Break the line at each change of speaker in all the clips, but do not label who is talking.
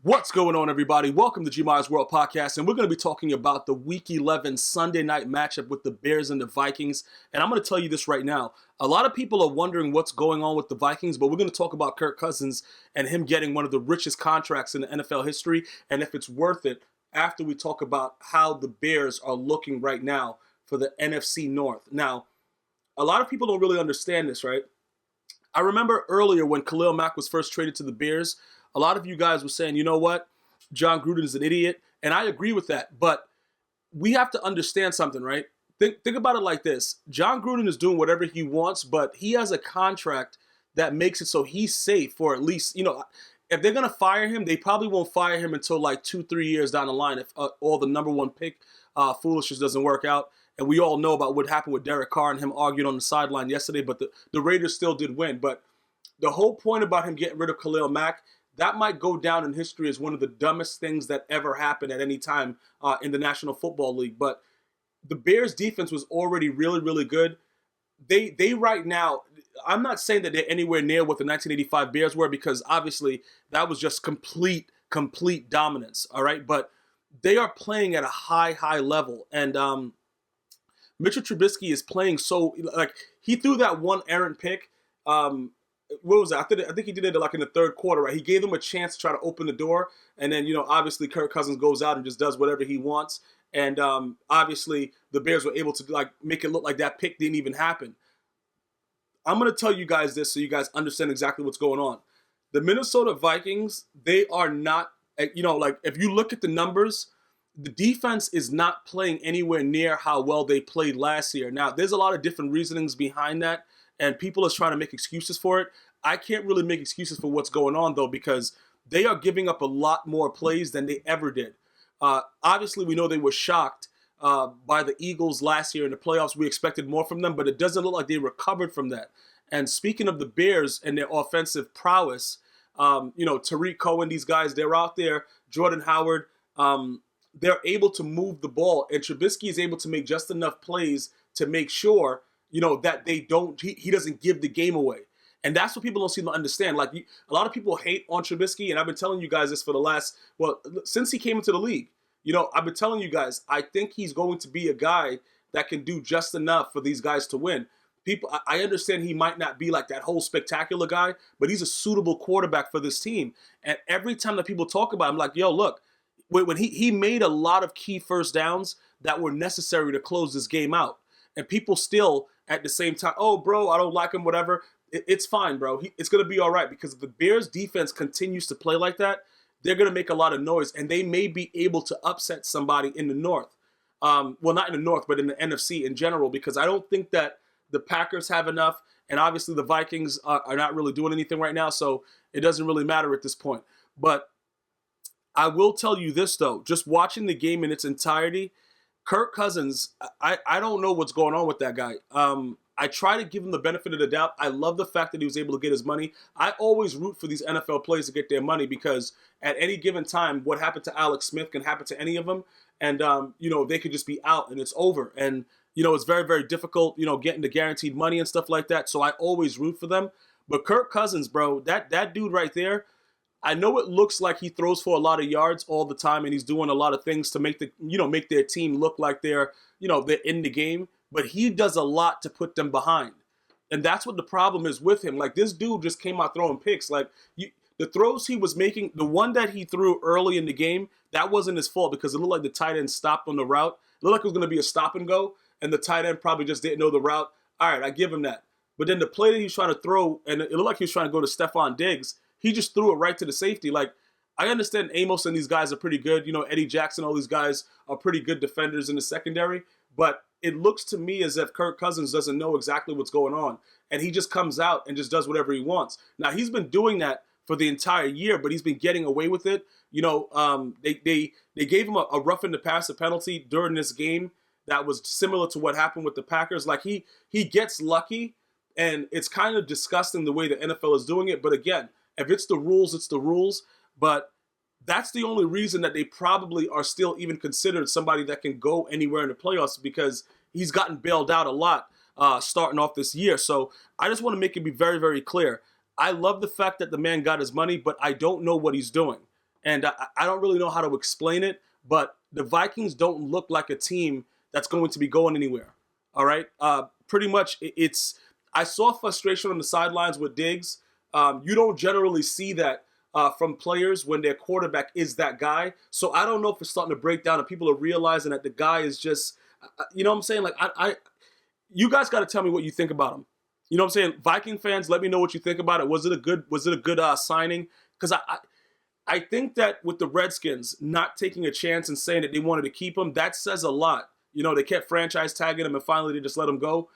What's going on, everybody? Welcome to G Myers World Podcast, and we're going to be talking about the Week 11 Sunday night matchup with the Bears and the Vikings. And I'm going to tell you this right now. A lot of people are wondering what's going on with the Vikings, but we're going to talk about Kirk Cousins and him getting one of the richest contracts in the NFL history, and if it's worth it after we talk about how the Bears are looking right now for the NFC North. Now, a lot of people don't really understand this, right? I remember earlier when Khalil Mack was first traded to the Bears, a lot of you guys were saying, you know what, John Gruden is an idiot, and I agree with that, but we have to understand something, right? Think about it like this. John Gruden is doing whatever he wants, but he has a contract that makes it so he's safe for at least, if they're going to fire him, they probably won't fire him until like 2-3 years down the line if all the number one pick foolishness doesn't work out. And we all know about what happened with Derek Carr and him arguing on the sideline yesterday, but the Raiders still did win. But the whole point about him getting rid of Khalil Mack, that might go down in history as one of the dumbest things that ever happened at any time in the National Football League. But the Bears' defense was already really, really good. They right now, I'm not saying that they're anywhere near what the 1985 Bears were, because obviously that was just complete dominance, all right? But they are playing at a high level. And Mitchell Trubisky is playing so, like, he threw that one errant pick. What was that? I think he did it like in the third quarter, right? He gave them a chance to try to open the door, and then, obviously Kirk Cousins goes out and just does whatever he wants. And obviously the Bears were able to like make it look like that pick didn't even happen. I'm going to tell you guys this so you guys understand exactly what's going on. The Minnesota Vikings, they are not, like if you look at the numbers, the defense is not playing anywhere near how well they played last year. Now, there's a lot of different reasonings behind that, and people are trying to make excuses for it. I can't really make excuses for what's going on, though, because they are giving up a lot more plays than they ever did. Obviously, we know they were shocked by the Eagles last year in the playoffs. We expected more from them, but it doesn't look like they recovered from that. And speaking of the Bears and their offensive prowess, Tariq Cohen, these guys, they're out there, Jordan Howard, they're able to move the ball, and Trubisky is able to make just enough plays to make sure that he doesn't give the game away. And that's what people don't seem to understand. Like, a lot of people hate on Trubisky, and I've been telling you guys this for since he came into the league. I've been telling you guys, I think he's going to be a guy that can do just enough for these guys to win. I understand he might not be like that whole spectacular guy, but he's a suitable quarterback for this team. And every time that people talk about him, I'm like, yo, look, when he made a lot of key first downs that were necessary to close this game out. And people still, at the same time, oh, bro, I don't like him, whatever. It's fine, bro. It's going to be all right, because if the Bears defense continues to play like that, they're going to make a lot of noise, and they may be able to upset somebody in the North. Well, not in the North, but in the NFC in general, because I don't think that the Packers have enough, and obviously the Vikings are not really doing anything right now, so it doesn't really matter at this point. But I will tell you this, though. Just watching the game in its entirety, Kirk Cousins, I don't know what's going on with that guy. I try to give him the benefit of the doubt. I love the fact that he was able to get his money. I always root for these NFL players to get their money, because at any given time, what happened to Alex Smith can happen to any of them. And, they could just be out and it's over. And, it's very, very difficult, getting the guaranteed money and stuff like that. So I always root for them. But Kirk Cousins, bro, that dude right there, I know it looks like he throws for a lot of yards all the time, and he's doing a lot of things to make make their team look like they're in the game. But he does a lot to put them behind. And that's what the problem is with him. Like, this dude just came out throwing picks. Like, the throws he was making, the one that he threw early in the game, that wasn't his fault, because it looked like the tight end stopped on the route. It looked like it was going to be a stop and go, and the tight end probably just didn't know the route. All right, I give him that. But then the play that he was trying to throw, and it looked like he was trying to go to Stephon Diggs, he just threw it right to the safety. Like, I understand Amos and these guys are pretty good. Eddie Jackson, all these guys are pretty good defenders in the secondary. But it looks to me as if Kirk Cousins doesn't know exactly what's going on, and he just comes out and just does whatever he wants. Now, he's been doing that for the entire year, but he's been getting away with it. They gave him a roughing the passer penalty during this game that was similar to what happened with the Packers. Like, he gets lucky, and it's kind of disgusting the way the NFL is doing it. But again, if it's the rules, it's the rules. But that's the only reason that they probably are still even considered somebody that can go anywhere in the playoffs, because he's gotten bailed out a lot starting off this year. So I just want to make it be very, very clear. I love the fact that the man got his money, but I don't know what he's doing. And I don't really know how to explain it, but the Vikings don't look like a team that's going to be going anywhere. All right. Pretty much it's, I saw frustration on the sidelines with Diggs. You don't generally see that from players when their quarterback is that guy. So I don't know if it's starting to break down and people are realizing that the guy is just, you know what I'm saying? Like, you guys got to tell me what you think about him. You know what I'm saying? Viking fans, let me know what you think about it. Was it a good signing? Because I think that with the Redskins not taking a chance and saying that they wanted to keep him, that says a lot. You know, they kept franchise tagging him and finally they just let him go.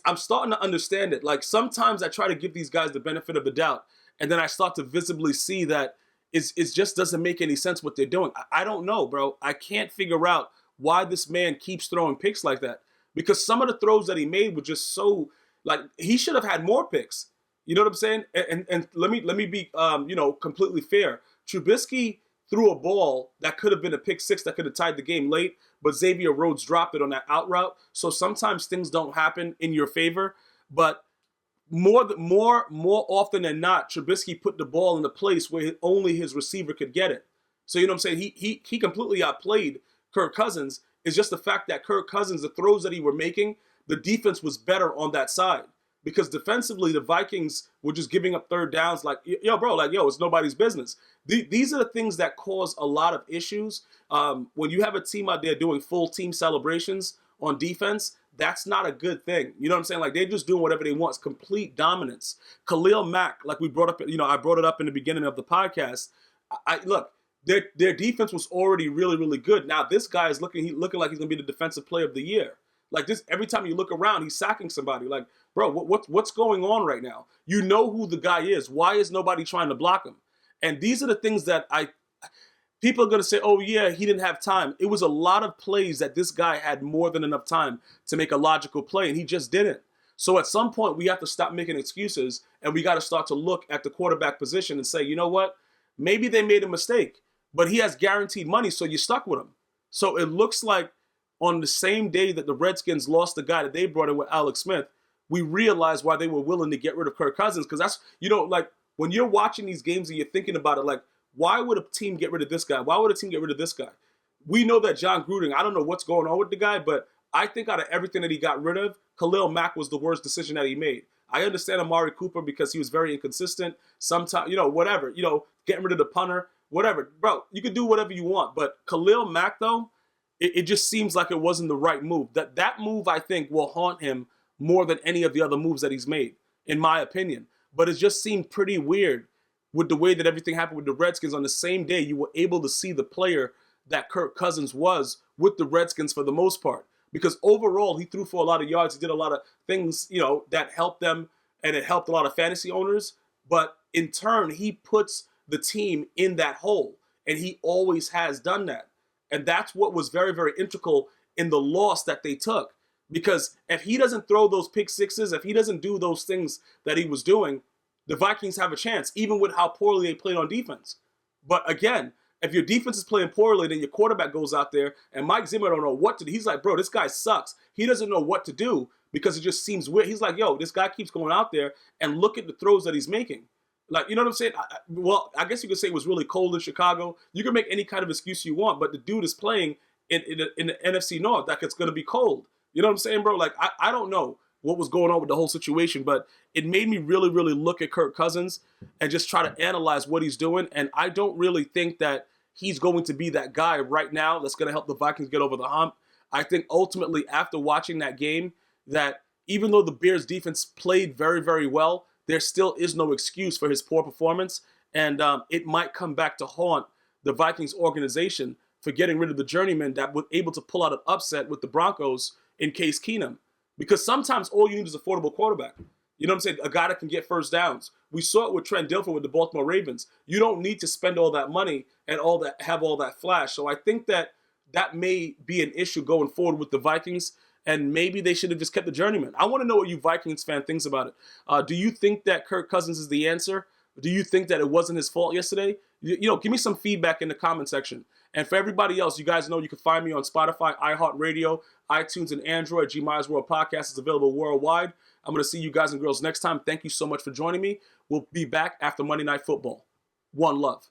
I'm starting to understand it. Like, sometimes I try to give these guys the benefit of the doubt, and then I start to visibly see that it just doesn't make any sense what they're doing. I don't know, bro. I can't figure out why this man keeps throwing picks like that. Because some of the throws that he made were just so, like, he should have had more picks. You know what I'm saying? And let me be completely fair. Trubisky threw a ball that could have been a pick six that could have tied the game late, but Xavier Rhodes dropped it on that out route. So sometimes things don't happen in your favor, but more often than not, Trubisky put the ball in the place where only his receiver could get it. So you know what I'm saying? He completely outplayed Kirk Cousins. It's just the fact that Kirk Cousins, the throws that he were making, the defense was better on that side. Because defensively, the Vikings were just giving up third downs like, it's nobody's business. These are the things that cause a lot of issues. When you have a team out there doing full team celebrations on defense, that's not a good thing. You know what I'm saying? Like, they're just doing whatever they want. It's complete dominance. Khalil Mack, like we brought up, I brought it up in the beginning of the podcast. Look, their defense was already really, really good. Now this guy is looking like he's going to be the defensive player of the year. Like, this, every time you look around, he's sacking somebody. Like, bro, what's going on right now? You know who the guy is. Why is nobody trying to block him? And these are the things that people are going to say, oh, yeah, he didn't have time. It was a lot of plays that this guy had more than enough time to make a logical play, and he just didn't. So at some point, we have to stop making excuses, and we got to start to look at the quarterback position and say, you know what? Maybe they made a mistake, but he has guaranteed money, so you're stuck with him. So it looks like on the same day that the Redskins lost the guy that they brought in with Alex Smith, we realized why they were willing to get rid of Kirk Cousins. Because that's, like, when you're watching these games and you're thinking about it, like, why would a team get rid of this guy? Why would a team get rid of this guy? We know that John Gruden, I don't know what's going on with the guy, but I think out of everything that he got rid of, Khalil Mack was the worst decision that he made. I understand Amari Cooper because he was very inconsistent. Sometimes, whatever, getting rid of the punter, whatever. Bro, you can do whatever you want. But Khalil Mack, though, it just seems like it wasn't the right move. That move, I think, will haunt him more than any of the other moves that he's made, in my opinion. But it just seemed pretty weird with the way that everything happened with the Redskins. On the same day, you were able to see the player that Kirk Cousins was with the Redskins for the most part. Because overall, he threw for a lot of yards. He did a lot of things, that helped them, and it helped a lot of fantasy owners. But in turn, he puts the team in that hole, and he always has done that. And that's what was very, very integral in the loss that they took. Because if he doesn't throw those pick sixes, if he doesn't do those things that he was doing, the Vikings have a chance, even with how poorly they played on defense. But again, if your defense is playing poorly, then your quarterback goes out there, and Mike Zimmer don't know what to do. He's like, bro, this guy sucks. He doesn't know what to do because it just seems weird. He's like, yo, this guy keeps going out there, and look at the throws that he's making. Like, you know what I'm saying? I guess you could say it was really cold in Chicago. You can make any kind of excuse you want, but the dude is playing in the NFC North. Like, it's going to be cold. You know what I'm saying, bro? Like, I don't know what was going on with the whole situation, but it made me really, really look at Kirk Cousins and just try to analyze what he's doing. And I don't really think that he's going to be that guy right now that's going to help the Vikings get over the hump. I think ultimately, after watching that game, that even though the Bears defense played very, very well, there still is no excuse for his poor performance. And it might come back to haunt the Vikings organization for getting rid of the journeyman that was able to pull out an upset with the Broncos in Case Keenum. Because sometimes all you need is an affordable quarterback. You know what I'm saying? A guy that can get first downs. We saw it with Trent Dilfer with the Baltimore Ravens. You don't need to spend all that money and have all that flash. So I think that may be an issue going forward with the Vikings. And maybe they should have just kept the journeyman. I want to know what you Vikings fan thinks about it. Do you think that Kirk Cousins is the answer? Do you think that it wasn't his fault yesterday? Give me some feedback in the comment section. And for everybody else, you guys know you can find me on Spotify, iHeartRadio, iTunes, and Android. G Myers World Podcast is available worldwide. I'm going to see you guys and girls next time. Thank you so much for joining me. We'll be back after Monday Night Football. One love.